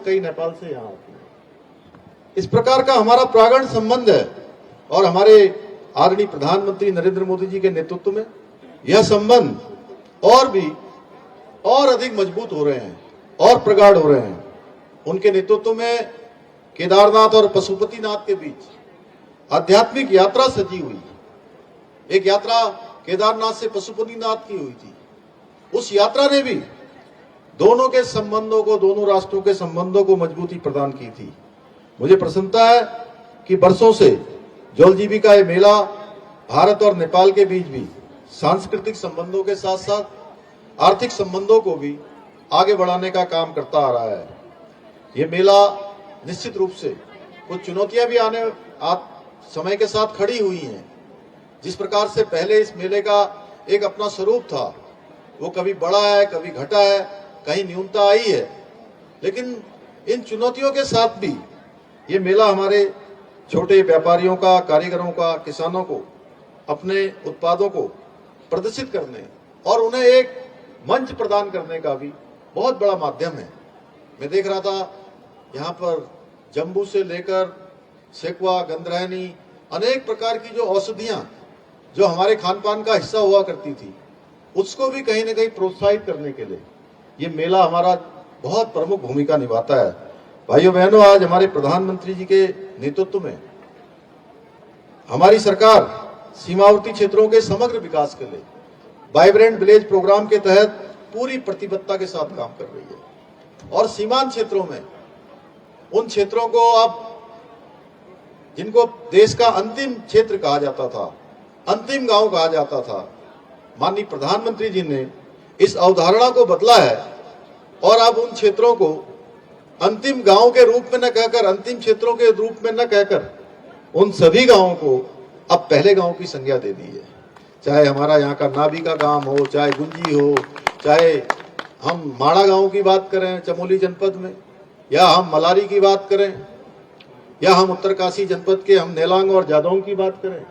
कई नेपाल से यहाँ आती हैं। इस प्रकार का हमारा प्रागण संबंध है और हमारे आदरणीय प्रधानमंत्री नरेंद्र मोदी जी के नेतृत्व में यह संबंध और अधिक मजबूत हो रहे हैं और प्रगाढ़ हो रहे हैं। उनके नेतृत्व में केदारनाथ और पशुपतिनाथ के बीच आध्यात्मिक यात्रा सजी हुई। एक यात्रा केदारनाथ से पशुपतिनाथ की हुई थी। उस यात्रा ने भी दोनों के संबंधों को, दोनों राष्ट्रों के संबंधों को मजबूती प्रदान की थी। मुझे प्रसन्नता है कि वर्षों से जौलजीबी ये मेला भारत और नेपाल के बीच भी सांस्कृतिक संबंधों के साथ साथ आर्थिक संबंधों को भी आगे बढ़ाने का काम करता आ रहा है। ये मेला निश्चित रूप से कुछ चुनौतियां भी समय के साथ खड़ी हुई हैं। जिस प्रकार से पहले इस मेले का एक अपना स्वरूप था, वो कभी बढ़ा है, कभी घटा है, कहीं न्यूनता आई है, लेकिन इन चुनौतियों के साथ भी ये मेला हमारे छोटे व्यापारियों का, कारीगरों का, किसानों को अपने उत्पादों को प्रदर्शित करने और उन्हें एक मंच प्रदान करने का भी बहुत बड़ा माध्यम है। मैं देख रहा था यहाँ पर जम्बू से लेकर सेकुआ, गंधरायनी, अनेक प्रकार की जो औषधियां जो हमारे खान पान का हिस्सा हुआ करती थी, उसको भी कहीं न कहीं प्रोत्साहित करने के लिए ये मेला हमारा बहुत प्रमुख भूमिका निभाता है। भाइयों बहनों, आज हमारे प्रधानमंत्री जी के नेतृत्व में हमारी सरकार सीमावर्ती क्षेत्रों के समग्र विकास के लिए वाइब्रेंट विलेज प्रोग्राम के तहत पूरी प्रतिबद्धता के साथ काम कर रही है और सीमांत क्षेत्रों में उन क्षेत्रों को अब जिनको देश का अंतिम क्षेत्र कहा जाता था, अंतिम गांव कहा जाता था, माननीय प्रधानमंत्री जी ने इस अवधारणा को बदला है और अब उन क्षेत्रों को अंतिम गांव के रूप में न कहकर, अंतिम क्षेत्रों के रूप में न कहकर, उन सभी गांवों को अब पहले गांव की संज्ञा दे दी है। चाहे हमारा यहाँ का नाभी का गांव हो, चाहे गुंजी हो, चाहे हम माड़ा गांव की बात करें चमोली जनपद में, या हम मलारी की बात करें, या हम उत्तरकाशी जनपद के हम नेलांग और जादौंग की बात करें,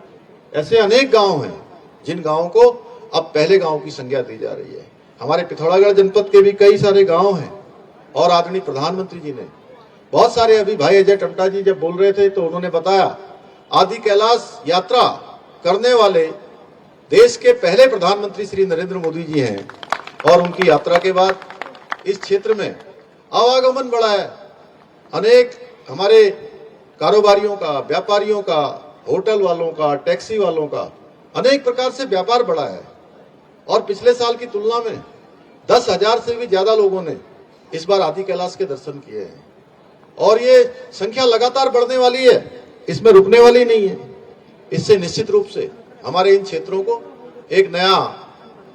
ऐसे अनेक गांव हैं जिन गांवों को अब पहले गांव की संज्ञा दी जा रही है। हमारे पिथौरागढ़ जनपद के भी कई सारे गांव हैं और आदरणीय प्रधानमंत्री जी ने बहुत सारे, अभी भाई अजय टमटा जी जब बोल रहे थे तो उन्होंने बताया, आदि कैलाश यात्रा करने वाले देश के पहले प्रधानमंत्री श्री नरेंद्र मोदी जी हैं और उनकी यात्रा के बाद इस क्षेत्र में आवागमन बढ़ा है। अनेक हमारे कारोबारियों का, व्यापारियों का, होटल वालों का, टैक्सी वालों का अनेक प्रकार से व्यापार बढ़ा है और पिछले साल की तुलना में 10,000 से भी ज्यादा लोगों ने इस बार आदि कैलाश के दर्शन किए हैं और ये संख्या लगातार बढ़ने वाली है, इसमें रुकने वाली नहीं है। इससे निश्चित रूप से हमारे इन क्षेत्रों को एक नया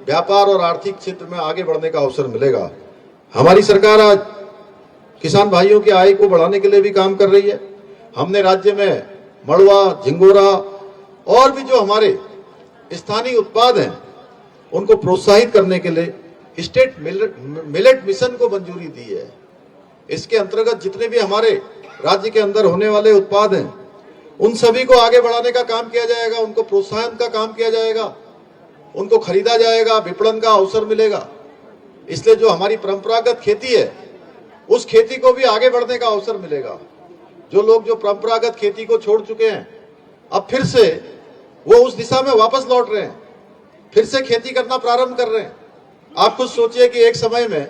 व्यापार और आर्थिक क्षेत्र में आगे बढ़ने का अवसर मिलेगा। हमारी सरकार आज किसान भाइयों की आय को बढ़ाने के लिए भी काम कर रही है। हमने राज्य में मड़ुआ, झिंगोरा और भी जो हमारे स्थानीय उत्पाद हैं उनको प्रोत्साहित करने के लिए स्टेट मिलेट मिशन को मंजूरी दी है। इसके अंतर्गत जितने भी हमारे राज्य के अंदर होने वाले उत्पाद हैं उन सभी को आगे बढ़ाने का काम किया जाएगा, उनको प्रोत्साहन का काम किया जाएगा, उनको खरीदा जाएगा, विपणन का अवसर मिलेगा। इसलिए जो हमारी परंपरागत खेती है उस खेती को भी आगे बढ़ने का अवसर मिलेगा। जो लोग जो परंपरागत खेती को छोड़ चुके हैं अब फिर से वो उस दिशा में वापस लौट रहे हैं, फिर से खेती करना प्रारंभ कर रहे हैं। आप खुद सोचिए कि एक समय में,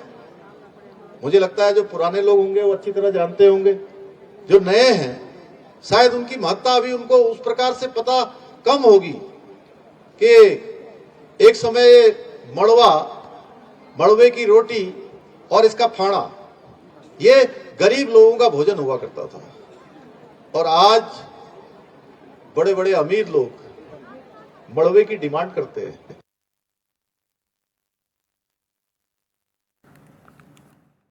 मुझे लगता है जो पुराने लोग होंगे वो अच्छी तरह जानते होंगे, जो नए हैं शायद उनकी महत्ता अभी उनको उस प्रकार से पता कम होगी कि एक समय मड़वे की रोटी और इसका फाड़ा ये गरीब लोगों का भोजन हुआ करता था और आज बड़े बड़े अमीर लोग मड़वे की डिमांड करते हैं।